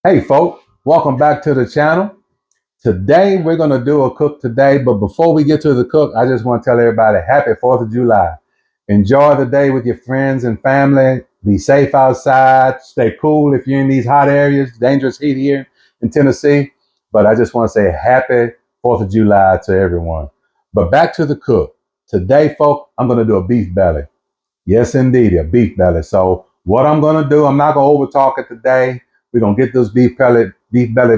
Hey folk, welcome back to the channel. Today we're going to do a cook today, but before we get to the cook, I just want to tell everybody happy 4th of July. Enjoy the day with your friends and family. Be safe outside. Stay cool if you're in these hot areas, dangerous heat here in Tennessee. But I just want to say happy 4th of July to everyone. But back to the cook. Today, folk, I'm going to do a beef belly. Yes, indeed, a beef belly. So what I'm going to do, I'm not going to over talk it today. We're going to get this beef belly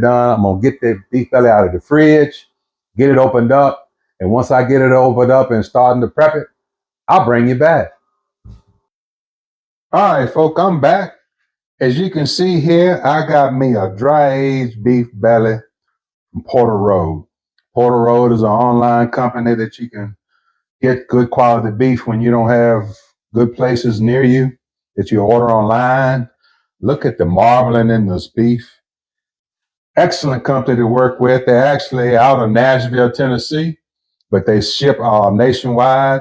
done. I'm going to get the beef belly out of the fridge, get it opened up. And once I get it opened up and starting to prep it, I'll bring you back. All right, folks, I'm back. As you can see here, I got me a dry-aged beef belly from Porter Road. Porter Road is an online company that you can get good quality beef when you don't have good places near you that you order online. Look at the marbling in this beef. Excellent company to work with. They're actually out of Nashville, Tennessee, but they ship nationwide.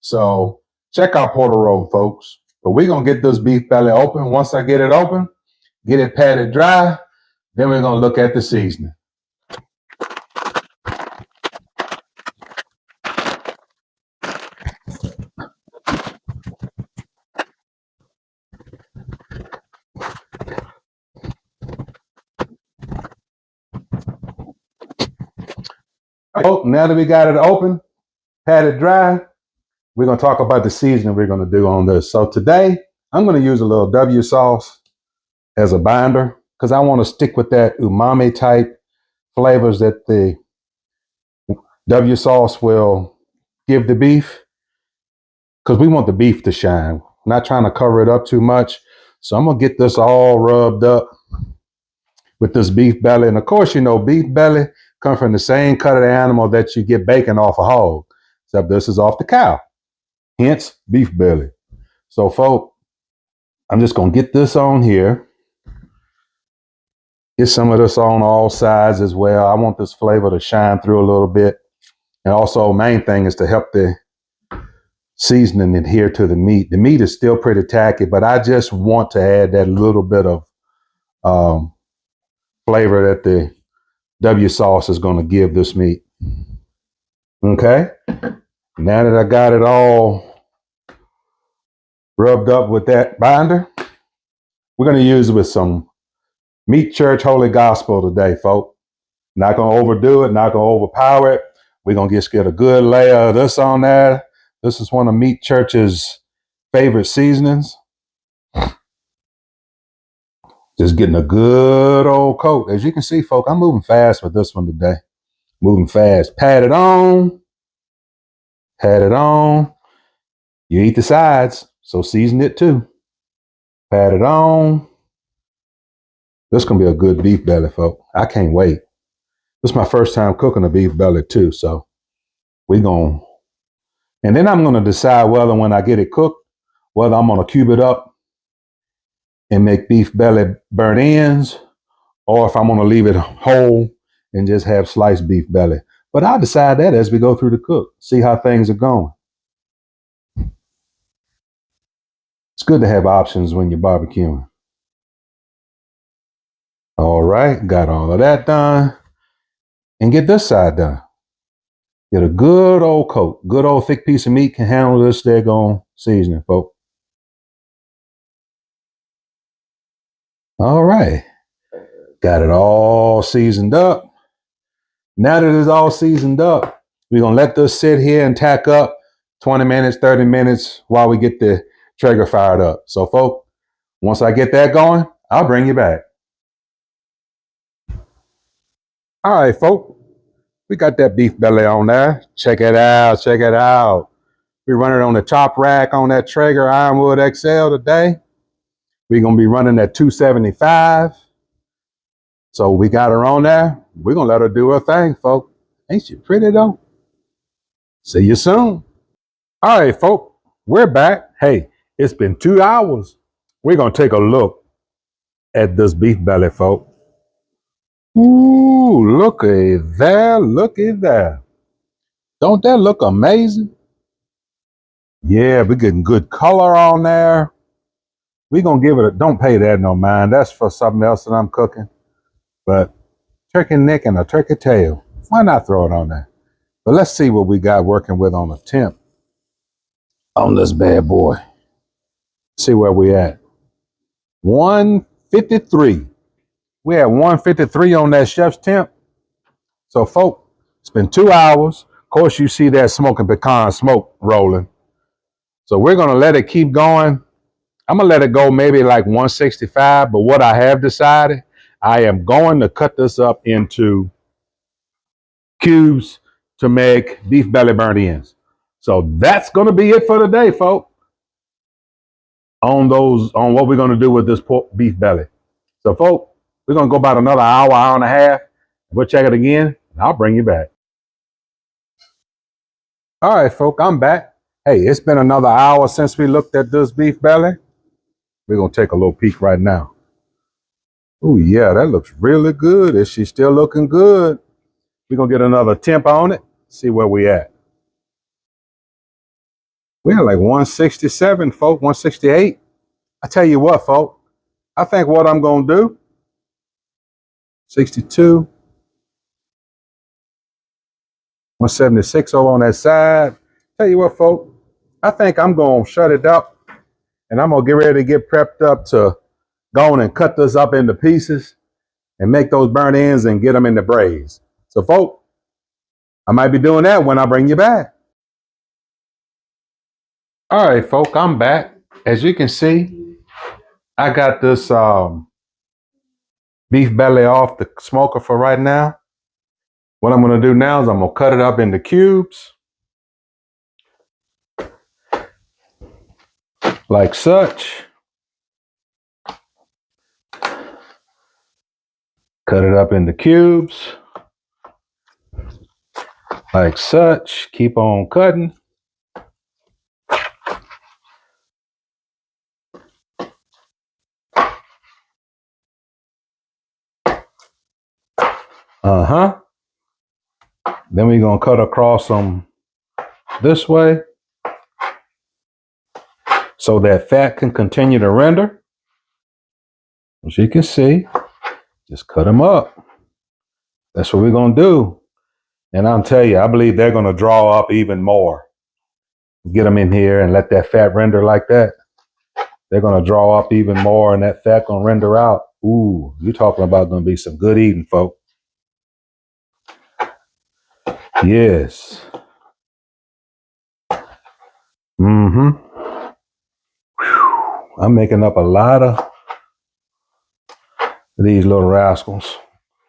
So check out Porter Road, folks. But we're going to get this beef belly open. Once I get it open, get it patted dry, then we're going to look at the seasoning. Oh, now that we got it open, patted dry, we're going to talk about the seasoning we're going to do on this. So today, I'm going to use a little W sauce as a binder because I want to stick with that umami type flavors that the W sauce will give the beef, because we want the beef to shine. Not trying to cover it up too much. So I'm going to get this all rubbed up with this beef belly. And of course, you know, beef belly comes from the same cut of the animal that you get bacon off a hog, except this is off the cow. Hence, beef belly. So, folks, I'm just going to get this on here. Get some of this on all sides as well. I want this flavor to shine through a little bit. And also, main thing is to help the seasoning adhere to the meat. The meat is still pretty tacky, but I just want to add that little bit of flavor that the W sauce is going to give this meat. Okay. Now that I got it all rubbed up with that binder, we're going to use it with some Meat Church Holy Gospel today, folks. Not going to overdo it, not going to overpower it. We're going to just get a good layer of this on there. This is one of Meat Church's favorite seasonings. Just getting a good old coat. As you can see, folks, I'm moving fast with this one today. Moving fast. Pat it on. Pat it on. You eat the sides, so season it too. Pat it on. This is going to be a good beef belly, folks. I can't wait. This is my first time cooking a beef belly too, so we're going to. And then I'm going to decide whether when I get it cooked, whether I'm going to cube it up and make beef belly burnt ends, or if I'm going to leave it whole and just have sliced beef belly. But I'll decide that as we go through the cook, see how things are going. It's good to have options when you're barbecuing. All right, got all of that done. And get this side done. Get a good old coat. Good old thick piece of meat can handle this daggone seasoning, folks. All right. Got it all seasoned up. Now that it's all seasoned up, we're going to let this sit here and tack up 20 minutes, 30 minutes while we get the Traeger fired up. So, folks, once I get that going, I'll bring you back. All right, folks. We got that beef belly on there. Check it out. Check it out. We're running on the top rack on that Traeger Ironwood XL today. We're going to be running at 275. So we got her on there. We're going to let her do her thing, folks. Ain't she pretty, though? See you soon. All right, folks. We're back. Hey, it's been 2 hours. We're going to take a look at this beef belly, folks. Ooh, looky there. Looky there. Don't that look amazing? Yeah, we're getting good color on there. We're going to give it a, don't pay that no mind. That's for something else that I'm cooking. But turkey neck and a turkey tail. Why not throw it on there? But let's see what we got working with on the temp on this bad boy. See where we at. 153. We at 153 on that chef's temp. So, folk, it's been 2 hours. Of course, you see that smoking pecan smoke rolling. So we're going to let it keep going. I'm going to let it go maybe like 165. But what I have decided, I am going to cut this up into cubes to make beef belly burnt ends. So that's going to be it for today, folks. On what we're going to do with this beef belly. So, folks, we're going to go about another hour and a half. We'll check it again, and I'll bring you back. All right, folks, I'm back. Hey, it's been another hour since we looked at this beef belly. We're going to take a little peek right now. Oh, yeah, that looks really good. Is she still looking good? We're going to get another temp on it, see where we at. We're like 167, folks, 168. I tell you what, folks, I think what I'm going to do, 62, 176 over on that side. Tell you what, folks, I think I'm going to shut it up, and I'm going to get ready to get prepped up to go on and cut this up into pieces and make those burnt ends and get them in the braids. So, folks, I might be doing that when I bring you back. All right, folks, I'm back. As you can see, I got this beef belly off the smoker for right now. What I'm going to do now is I'm going to cut it up into cubes, like such. Cut it up into cubes, like such. Keep on cutting. Then we're going to cut across them this way so that fat can continue to render. As you can see, just cut them up. That's what we're going to do. And I'll tell you, I believe they're going to draw up even more. Get them in here and let that fat render like that. They're going to draw up even more and that fat going to render out. Ooh, you're talking about going to be some good eating, folks. Yes. I'm making up a lot of these little rascals.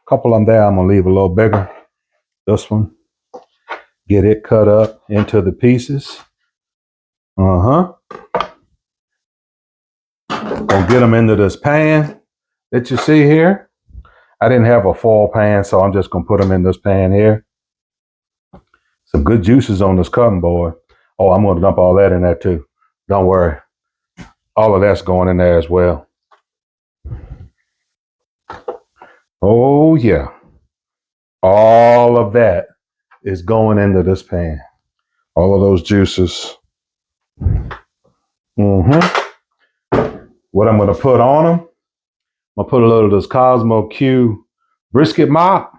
A couple of them there I'm going to leave a little bigger. This one. Get it cut up into the pieces. Gonna get them into this pan that you see here. I didn't have a foil pan, so I'm just gonna put them in this pan here. Some good juices on this cutting board. Oh, I'm gonna dump all that in there too. Don't worry. All of that's going in there as well. Oh yeah. All of that is going into this pan. All of those juices. What I'm gonna put on them, I'm gonna put a little of this Cosmo Q brisket mop.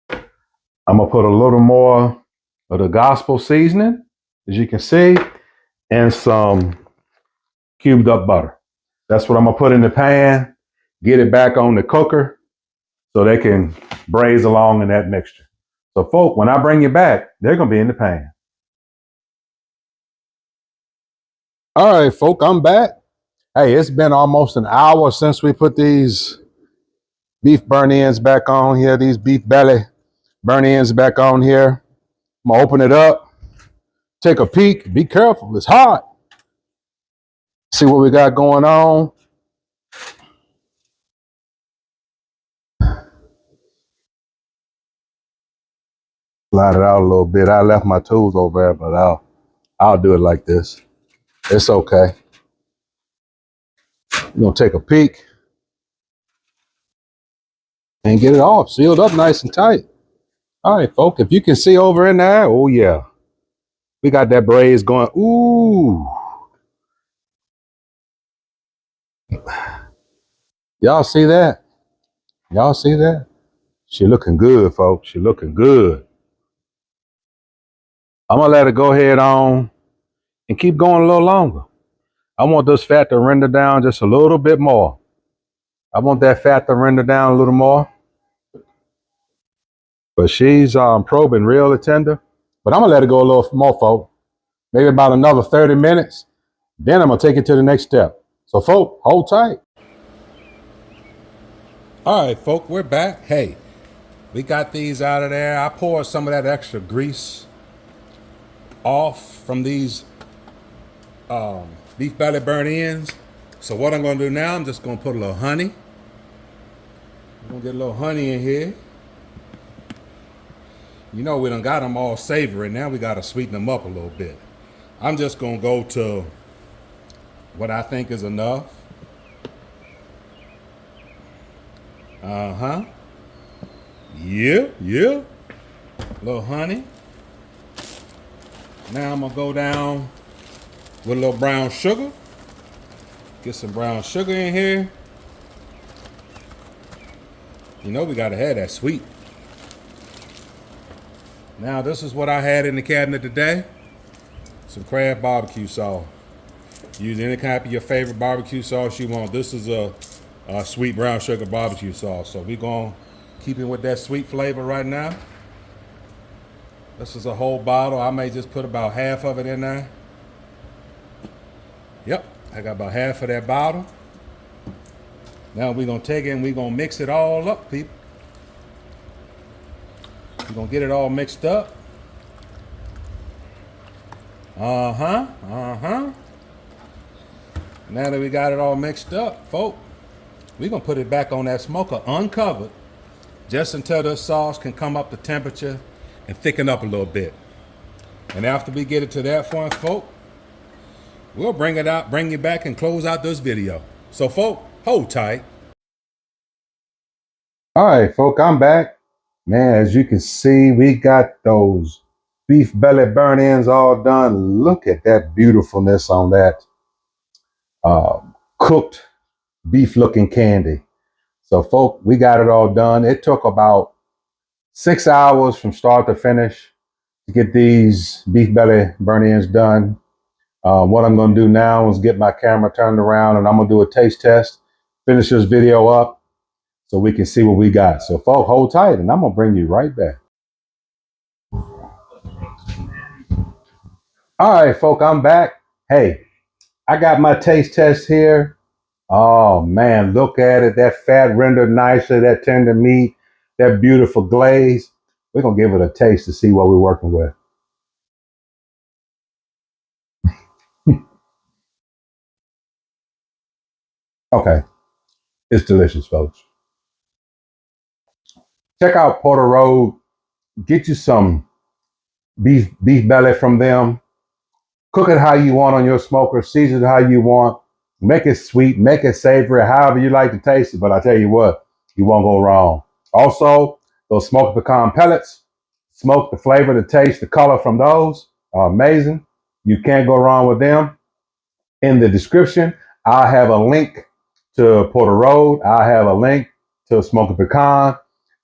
I'm gonna put a little more of the gospel seasoning, as you can see, and some cubed up butter. That's what I'm gonna put in the pan, get it back on the cooker so they can braise along in that mixture. So folk, when I bring you back, they're gonna be in the pan. All right, folk, I'm back. Hey, it's been almost an hour since we put these beef burnt ends back on here, these beef belly burnt ends back on here. I'm gonna open it up, take a peek. Be careful, it's hot. See what we got going on. Slide it out a little bit. I left my tools over there, but I'll do it like this. It's okay. We're gonna take a peek and get it off, sealed up nice and tight. All right, folks, if you can see over in there, oh yeah. We got that braise going. Ooh. Y'all see that? Y'all see that? She looking good, folks. She looking good. I'm gonna let her go ahead on and keep going a little longer. I want this fat to render down just a little bit more. I want that fat to render down a little more. But she's probing real tender. But I'm gonna let it go a little more, folks. Maybe about another 30 minutes. Then I'm gonna take it to the next step. So, folks, hold tight. All right, folks, we're back. Hey, we got these out of there. I poured some of that extra grease off from these beef belly burnt ends. So what I'm gonna do now, I'm just gonna put a little honey. I'm gonna get a little honey in here. You know we done got them all savory. Now we gotta sweeten them up a little bit. I'm just gonna go to what I think is enough. Uh-huh. Yeah. A little honey. Now I'm gonna go down with a little brown sugar. Get some brown sugar in here. You know we gotta have that sweet. Now this is what I had in the cabinet today. Some Kraft barbecue sauce. Use any kind of your favorite barbecue sauce you want. This is a sweet brown sugar barbecue sauce. So we're gonna keep it with that sweet flavor right now. This is a whole bottle. I may just put about half of it in there. Yep, I got about half of that bottle. Now we're gonna take it and we're gonna mix it all up, people. We're gonna get it all mixed up. Uh-huh. Now that we got it all mixed up, folks, we're gonna put it back on that smoker uncovered just until the sauce can come up to temperature and thicken up a little bit. And after we get it to that point, folks, we'll bring it out, bring you back and close out this video. So, folks, hold tight. All right, folks, I'm back. Man, as you can see, we got those beef belly burnt ends all done. Look at that beautifulness on that cooked beef looking candy. So, folks, we got it all done. It took about 6 hours from start to finish to get these beef belly burnt ends done. What I'm going to do now is get my camera turned around and I'm going to do a taste test, finish this video up so we can see what we got. So, folks, hold tight and I'm going to bring you right back. All right, folks, I'm back. Hey, I got my taste test here. Oh, man, look at it. That fat rendered nicely, that tender meat, that beautiful glaze. We're going to give it a taste to see what we're working with. Okay, it's delicious, folks. Check out Porter Road. Get you some beef belly from them. Cook it how you want on your smoker. Season it how you want. Make it sweet. Make it savory. However you like to taste it. But I tell you what, you won't go wrong. Also, those smoked pecan pellets. Smoke the flavor, the taste, the color from those are amazing. You can't go wrong with them. In the description, I'll have a link to Porter Road. I'll have a link to Smoked Pecan.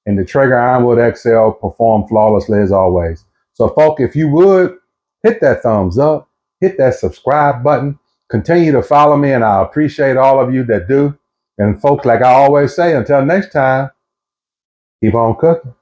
And the Traeger Ironwood XL perform flawlessly as always. So, folks, if you would, hit that thumbs up, hit that subscribe button, continue to follow me, and I appreciate all of you that do. And, folks, like I always say, until next time, keep on cooking.